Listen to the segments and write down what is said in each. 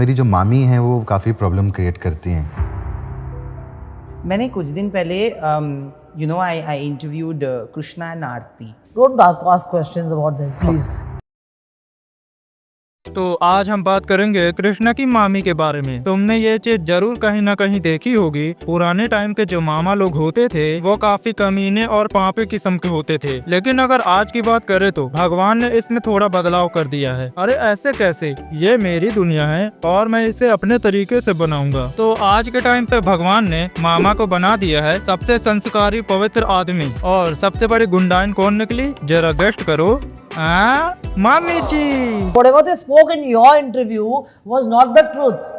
मेरी जो मामी हैं वो काफ़ी प्रॉब्लम क्रिएट करती हैं। मैंने कुछ दिन पहले I interviewed Krishna and Aarti. Don't ask questions about them, please. तो आज हम बात करेंगे कृष्णा की मामी के बारे में। तुमने ये चीज जरूर कहीं ना कहीं देखी होगी। पुराने टाइम के जो मामा लोग होते थे वो काफी कमीने और पापी किस्म के होते थे, लेकिन अगर आज की बात करें तो भगवान ने इसमें थोड़ा बदलाव कर दिया है। अरे ऐसे कैसे? ये मेरी दुनिया है और मैं इसे अपने तरीके से बनाऊंगा। तो आज के टाइम पे भगवान ने मामा को बना दिया है सबसे संस्कारी पवित्र आदमी। और सबसे बड़ी गुंडाइन कौन निकली? जरा गेस्ट करो। मामी जी। Whatever they spoke in your interview was not the truth.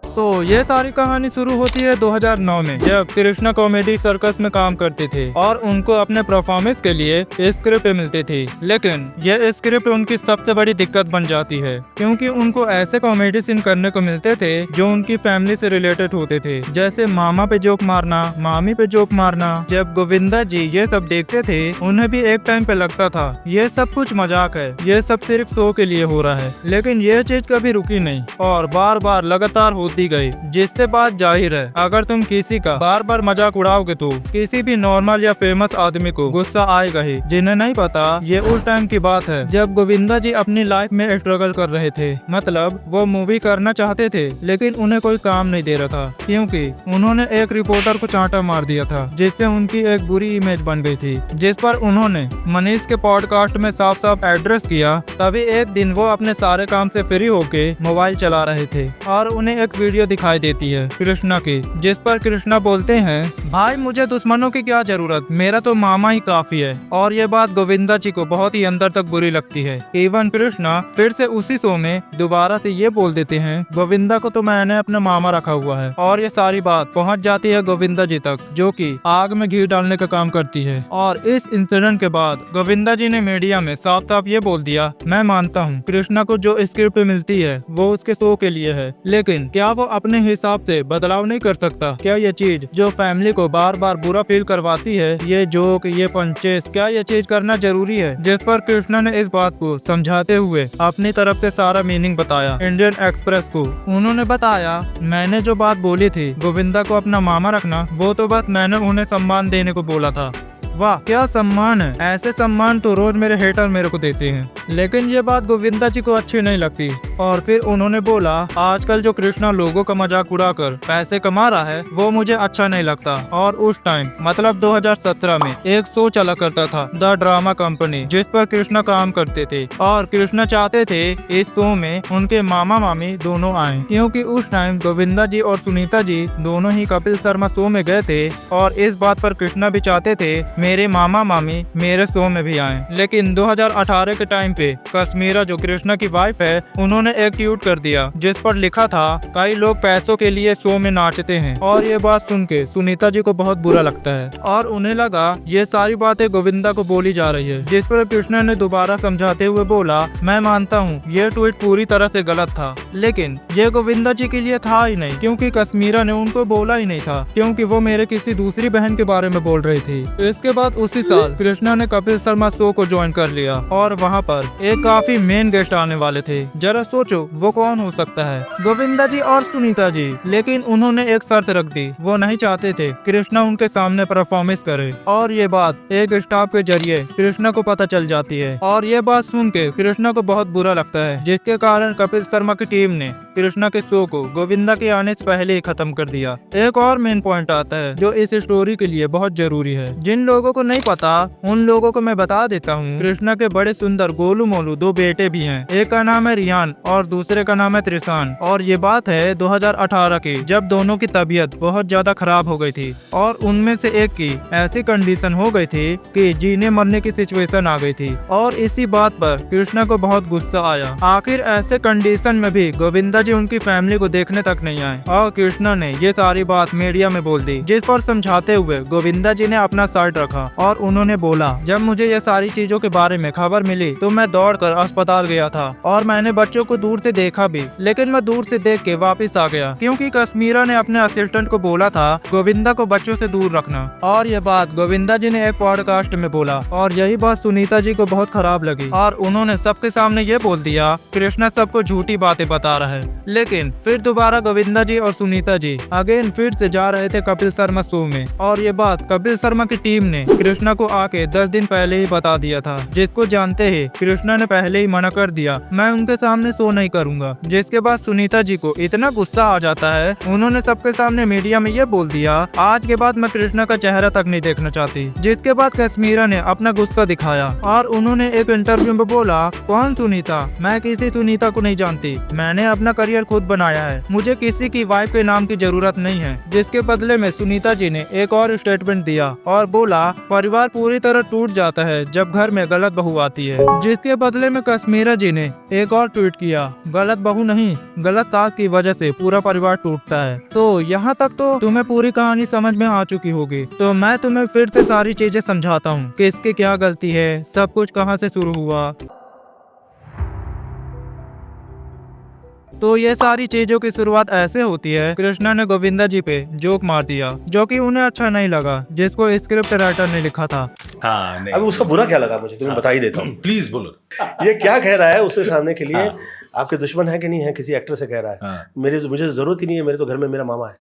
तो ये सारी कहानी शुरू होती है 2009 में, जब कृष्णा कॉमेडी सर्कस में काम करते थे और उनको अपने परफॉर्मेंस के लिए स्क्रिप्ट मिलती थी। लेकिन ये स्क्रिप्ट उनकी सबसे बड़ी दिक्कत बन जाती है, क्योंकि उनको ऐसे कॉमेडी सीन करने को मिलते थे जो उनकी फैमिली से रिलेटेड होते थे, जैसे मामा पे जोक मारना, मामी पे जोक मारना। जब गोविंदा जी ये सब देखते थे उन्हें भी एक टाइम पे लगता था ये सब कुछ मजाक है, ये सब सिर्फ शो के लिए हो रहा है। लेकिन ये चीज कभी रुकी नहीं और बार बार लगातार होती गई, जिससे बात जाहिर है अगर तुम किसी का बार बार मजाक उड़ाओगे तो किसी भी नॉर्मल या फेमस आदमी को गुस्सा आएगा ही। जिन्हें नहीं पता, ये उस टाइम की बात है जब गोविंदा जी अपनी लाइफ में स्ट्रगल कर रहे थे। मतलब वो मूवी करना चाहते थे लेकिन उन्हें कोई काम नहीं दे रहा था, क्योंकि उन्होंने एक रिपोर्टर को चांटा मार दिया था, जिससे उनकी एक बुरी इमेज बन गई थी, जिस पर उन्होंने मनीष के पॉडकास्ट में साफ साफ एड्रेस किया। तभी एक दिन वो अपने सारे काम से फ्री होके मोबाइल चला रहे थे और उन्हें एक वीडियो दिखाई देती है कृष्णा की, जिस पर कृष्णा बोलते हैं, भाई मुझे दुश्मनों की क्या जरूरत, मेरा तो मामा ही काफी है। और ये बात गोविंदा जी को बहुत ही अंदर तक बुरी लगती है। इवन कृष्णा फिर से उसी शो में दोबारा से ये बोल देते हैं, गोविंदा को तो मैंने अपना मामा रखा हुआ है। और ये सारी बात पहुंच जाती है गोविंदा जी तक, जो कि आग में घी डालने का काम करती है। और इस इंसिडेंट के बाद गोविंदा जी ने मीडिया में साफ साफ ये बोल दिया, मैं मानता हूँ कृष्णा को जो स्क्रिप्ट मिलती है वो उसके शो के लिए है, लेकिन क्या वो अपने हिसाब से बदलाव नहीं कर सकता? क्या ये चीज जो फैमिली को बार बार बुरा फील करवाती है, ये जोक, ये पंचेस, क्या ये चीज करना जरूरी है? जिस पर कृष्णा ने इस बात को समझाते हुए अपनी तरफ से सारा मीनिंग बताया इंडियन एक्सप्रेस को। उन्होंने बताया, मैंने जो बात बोली थी गोविंदा को अपना मामा रखना, वो तो बस मैंने उन्हें सम्मान देने को बोला था। वाह क्या सम्मान है! ऐसे सम्मान तो रोज मेरे हेटर मेरे को देते हैं। लेकिन ये बात गोविंदा जी को अच्छी नहीं लगती और फिर उन्होंने बोला, आजकल जो कृष्णा लोगों का मजाक उड़ाकर पैसे कमा रहा है वो मुझे अच्छा नहीं लगता। और उस टाइम मतलब 2017 में एक शो चला करता था, द ड्रामा कंपनी, जिस पर कृष्णा काम करते थे। और कृष्णा चाहते थे इस शो में उनके मामा मामी दोनों आए, क्योंकि उस टाइम गोविंदा जी और सुनीता जी दोनों ही कपिल शर्मा शो में गए थे। और इस बात पर कृष्णा भी चाहते थे मेरे मामा मामी मेरे शो में भी आए। लेकिन 2018 के टाइम पे कश्मीरा जो कृष्णा की वाइफ है, उन्होंने एक ट्वीट कर दिया जिस पर लिखा था, कई लोग पैसों के लिए शो में नाचते हैं। और ये बात सुन के सुनीता जी को बहुत बुरा लगता है और उन्हें लगा ये सारी बातें गोविंदा को बोली जा रही है, जिस पर कृष्णा ने दोबारा समझाते हुए बोला, मैं मानता हूँ ये ट्वीट पूरी तरह से गलत था, लेकिन ये गोविंदा जी के लिए था ही नहीं, क्योंकि कश्मीरा ने उनको बोला ही नहीं था, क्योंकि वो मेरे किसी दूसरी बहन के बारे में बोल रही थी। इसके बाद उसी साल कृष्णा ने कपिल शर्मा शो को ज्वाइन कर लिया और वहाँ पर एक काफी मेन गेस्ट आने वाले थे। जरा सोचो वो कौन हो सकता है? गोविंदा जी और सुनीता जी। लेकिन उन्होंने एक शर्त रख दी, वो नहीं चाहते थे कृष्णा उनके सामने परफॉर्मेंस करे। और ये बात एक स्टाफ के जरिए कृष्णा को पता चल जाती है और ये बात सुन के कृष्णा को बहुत बुरा लगता है, जिसके कारण कपिल शर्मा की टीम ने कृष्णा के शो को गोविंदा के आने से पहले ही खत्म कर दिया। एक और मेन पॉइंट आता है जो इस स्टोरी के लिए बहुत जरूरी है। जिन लोगों को नहीं पता उन लोगों को मैं बता देता हूँ, कृष्णा के बड़े सुंदर गोलू मोलू दो बेटे भी हैं। एक का नाम है रियान और दूसरे का नाम है त्रिशान। और ये बात है 2018 की, जब दोनों की तबीयत बहुत ज्यादा खराब हो गई थी और उनमें से एक की ऐसी कंडीशन हो गई थी कि जीने मरने की सिचुएशन आ गई थी। और इसी बात पर कृष्णा को बहुत गुस्सा आया। आखिर ऐसे कंडीशन में भी गोविंदा जी उनकी फैमिली को देखने तक नहीं आए और कृष्णा ने ये सारी बात मीडिया में बोल दी, जिस पर समझाते हुए गोविंदा जी ने अपना साइड रखा और उन्होंने बोला, जब मुझे ये सारी चीजों के बारे में खबर मिली तो मैं दौड़कर अस्पताल गया था और मैंने बच्चों को दूर से देखा भी, लेकिन मैं दूर से देख के वापस आ गया क्योंकि कश्मीरा ने अपने असिस्टेंट को बोला था गोविंदा को बच्चों से दूर रखना। और ये बात गोविंदा जी ने एक पॉडकास्ट में बोला और यही बात सुनीता जी को बहुत खराब लगी और उन्होंने सबके सामने ये बोल दिया कृष्णा सबको झूठी बातें बता रहा है। लेकिन फिर दोबारा गोविंदा जी और सुनीता जी अगेन फिर से जा रहे थे कपिल शर्मा शो में और ये बात कपिल शर्मा की टीम ने कृष्णा को आके 10 दिन पहले ही बता दिया था, जिसको जानते ही कृष्णा ने पहले ही मना कर दिया मैं उनके सामने शो नहीं करूंगा। जिसके बाद सुनीता जी को इतना गुस्सा आ जाता है, उन्होंने सबके सामने मीडिया में ये बोल दिया आज के बाद मैं कृष्णा का चेहरा तक नहीं देखना चाहती। जिसके बाद कश्मीरा ने अपना गुस्सा दिखाया और उन्होंने एक इंटरव्यू में बोला कौन सुनीता, मैं किसी सुनीता को नहीं जानती, मैंने अपना करियर खुद बनाया है, मुझे किसी की वाइफ के नाम की जरूरत नहीं है। जिसके बदले में सुनीता जी ने एक और स्टेटमेंट दिया और बोला परिवार पूरी तरह टूट जाता है जब घर में गलत बहू आती है। जिसके बदले में कश्मीरा जी ने एक और ट्वीट किया गलत बहू नहीं गलत सास की वजह से पूरा परिवार टूटता है। तो यहाँ तक तो तुम्हें पूरी कहानी समझ में आ चुकी होगी, तो मैं तुम्हें फिर से सारी चीजें समझाता हूँ कि इसकी क्या गलती है, सब कुछ कहाँ से शुरू हुआ। तो ये सारी चीजों की शुरुआत ऐसे होती है, कृष्णा ने गोविंदा जी पे जोक मार दिया जो कि उन्हें अच्छा नहीं लगा, जिसको स्क्रिप्ट राइटर ने लिखा था। हाँ नहीं, अब उसका बुरा क्या लगा मुझे तुम्हें बता ही देता हूँ। प्लीज बोलो। ये क्या कह रहा है उसके सामने के लिए, हाँ। आपके दुश्मन है कि नहीं है, किसी एक्टर से कह रहा है। हाँ। मुझे जरूरत ही नहीं है, मेरे तो घर में मेरा मामा है।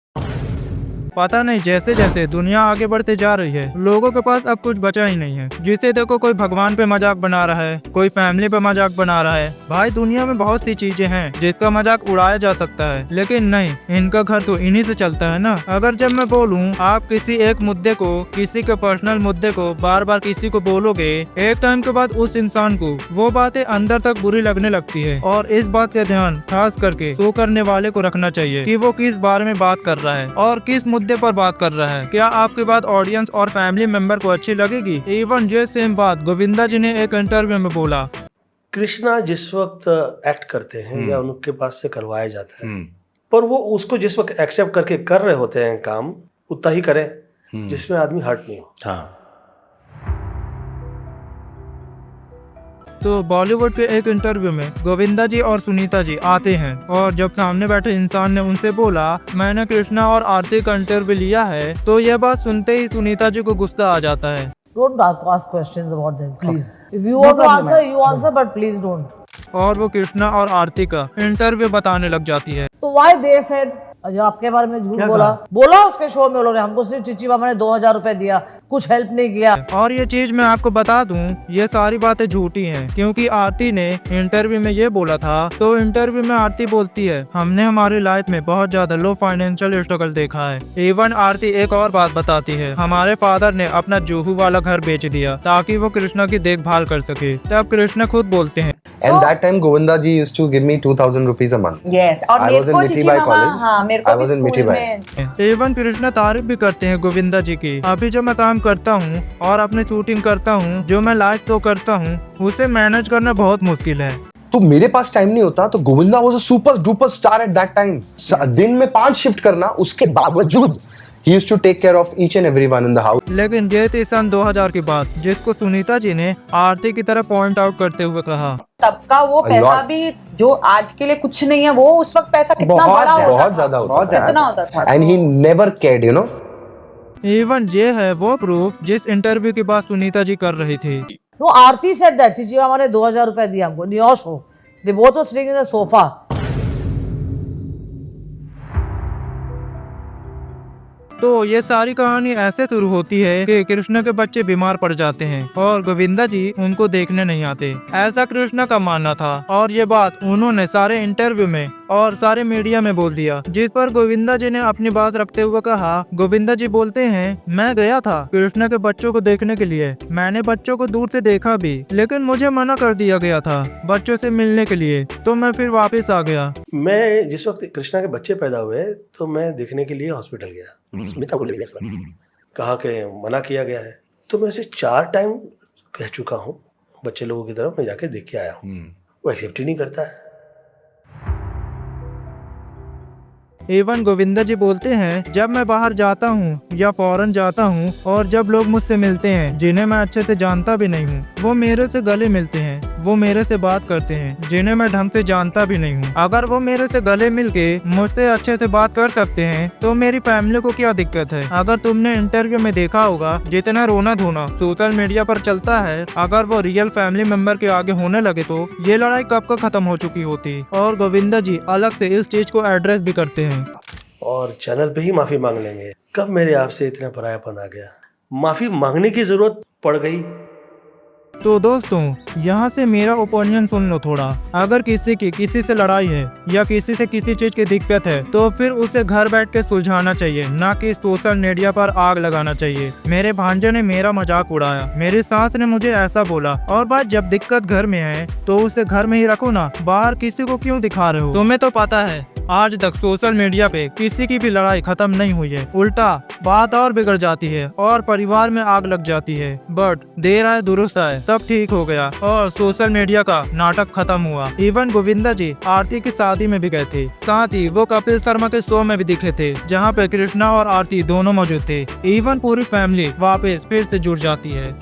पता नहीं जैसे जैसे दुनिया आगे बढ़ते जा रही है लोगों के पास अब कुछ बचा ही नहीं है। जिसे देखो कोई भगवान पे मजाक बना रहा है, कोई फैमिली पे मजाक बना रहा है। भाई दुनिया में बहुत सी चीजें हैं जिसका मजाक उड़ाया जा सकता है, लेकिन नहीं, इनका घर तो इन्हीं से चलता है ना। अगर जब मैं बोलूँ आप किसी एक मुद्दे को, किसी के पर्सनल मुद्दे को बार बार किसी को बोलोगे, एक टाइम के बाद उस इंसान को वो बातें अंदर तक बुरी लगने लगती है। और इस बात का ध्यान खास करके शो करने वाले को रखना चाहिए कि वो किस बारे में बात कर रहा है और किस मुद्दे पर बात कर रहा है। क्या आपकी बात ऑडियंस और फैमिली मेंबर को अच्छी लगेगी? इवन ये सेम बात गोविंदा जी ने एक इंटरव्यू में बोला। कृष्णा जिस वक्त एक्ट करते हैं या उनके पास से करवाया जाता है, पर वो उसको जिस वक्त एक्सेप्ट करके कर रहे होते हैं काम, उतना ही करें जिसमें आदमी हर्ट नहीं हो। हाँ तो बॉलीवुड के एक इंटरव्यू में गोविंदा जी और सुनीता जी आते हैं और जब सामने बैठे इंसान ने उनसे बोला मैंने कृष्णा और आरती का इंटरव्यू लिया है, तो यह बात सुनते ही सुनीता जी को गुस्सा आ जाता है। Don't ask questions about them, please. If you want to answer, you answer, but please don't. और वो कृष्णा और आरती का इंटरव्यू बताने लग जाती है। तो why they said जो आपके बारे में झूठ बोला उसके शो में उन्होंने हमको सिर्फ चिची मामा ने 2000 रुपए दिया, कुछ हेल्प नहीं किया। और ये चीज मैं आपको बता दूं, ये सारी बातें झूठी हैं क्योंकि आरती ने इंटरव्यू में ये बोला था। तो इंटरव्यू में आरती बोलती है हमने हमारी लाइफ में बहुत ज्यादा लो फाइनेंशियल स्ट्रगल देखा है। इवन आरती एक और बात बताती है, हमारे फादर ने अपना जुहू वाला घर बेच दिया ताकि वो कृष्णा की देखभाल कर सके। तब कृष्णा खुद बोलते हैं And that time Govinda ji used to give me 2000 rupees a month. Yes. और I मेरे was in को Miti चिची Bai मामा, college. हाँ मेरे को I भी was in school Miti Bai. में। एवं कृष्णा तारीफ भी करते हैं गोविंदा जी की। अभी जो मैं काम करता हूँ और अपनी शूटिंग करता हूँ, जो मैं लाइव शो करता हूँ, उसे मैनेज करना बहुत मुश्किल है। तो मेरे पास टाइम नहीं होता, तो Govinda was a super duper star at that time. दिन में 5 शिफ्ट करना, उसके बावजूद he used to take care of each and everyone in the house. लेकिन ये थी सन 2000 की बात, जिसको सुनीता जी ने आरती की तरह पॉइंट आउट करते हुए कहा तब का वो पैसा भी जो आज के लिए कुछ नहीं है, वो उस वक्त पैसा कितना बड़ा होता बहुत था, ज्यादा होता था। कितना होता था। And he never cared, you know. Even ये है वो प्रूफ जिस इंटरव्यू की बात सुनीता जी कर रही थी। No, Aarti said that Chichi मामा ने 2000 रुपए दिया हमको, new show. They both were sitting in the sofa. तो ये सारी कहानी ऐसे शुरू होती है कि कृष्णा के बच्चे बीमार पड़ जाते हैं और गोविंदा जी उनको देखने नहीं आते, ऐसा कृष्णा का मानना था। और ये बात उन्होंने सारे इंटरव्यू में और सारे मीडिया में बोल दिया, जिस पर गोविंदा जी ने अपनी बात रखते हुए कहा। गोविंदा जी बोलते हैं मैं गया था कृष्णा के बच्चों को देखने के लिए, मैंने बच्चों को दूर से देखा भी, लेकिन मुझे मना कर दिया गया था बच्चों से मिलने के लिए, तो मैं फिर वापस आ गया। मैं जिस वक्त कृष्णा के बच्चे पैदा हुए तो मैं देखने के लिए हॉस्पिटल गया, सुनीता को ले गया, कहा कि मना किया गया है। तो मैं उसे 4 टाइम कह चुका हूँ बच्चे लोगों की तरफ, मैं जाके देख के आया हूँ, वो एक्सेप्ट ही नहीं करता है। इवन गोविंदा जी बोलते हैं, जब मैं बाहर जाता हूँ या फॉरेन जाता हूँ और जब लोग मुझसे मिलते हैं जिन्हें मैं अच्छे से जानता भी नहीं हूँ, वो मेरे से गले मिलते हैं, वो मेरे से बात करते हैं जिन्हें मैं ढंग से जानता भी नहीं हूँ। अगर वो मेरे से गले मिलके मुझसे अच्छे से बात कर सकते हैं तो मेरी फैमिली को क्या दिक्कत है। अगर तुमने इंटरव्यू में देखा होगा जितना रोना धोना सोशल मीडिया पर चलता है, अगर वो रियल फैमिली मेंबर के आगे होने लगे तो ये लड़ाई कब का खत्म हो चुकी होती। और गोविंदा जी अलग से इस चीज को एड्रेस भी करते हैं और चैनल पे ही माफी मांग लेंगे। कब मेरे आपसे इतना परायापन आ गया, माफी मांगने की जरूरत पड़ गई। तो दोस्तों यहाँ से मेरा ओपिनियन सुन लो थोड़ा। अगर किसी से लड़ाई है या किसी से किसी चीज की दिक्कत है तो फिर उसे घर बैठ के सुलझाना चाहिए, ना कि सोशल मीडिया पर आग लगाना चाहिए। मेरे भांजे ने मेरा मजाक उड़ाया, मेरी सास ने मुझे ऐसा बोला। और बात जब दिक्कत घर में है तो उसे घर में ही रखो ना, बाहर किसी को क्यों दिखा रहे हो। तुम्हें तो पता है आज तक सोशल मीडिया पे किसी की भी लड़ाई खत्म नहीं हुई है, उल्टा बात और बिगड़ जाती है और परिवार में आग लग जाती है। बट देर आए दुरुस्त आए, सब ठीक हो गया और सोशल मीडिया का नाटक खत्म हुआ। इवन गोविंदा जी आरती की शादी में भी गए थे, साथ ही वो कपिल शर्मा के शो में भी दिखे थे जहाँ पे कृष्णा और आरती दोनों मौजूद थे। इवन पूरी फैमिली वापस फिर से जुड़ जाती है।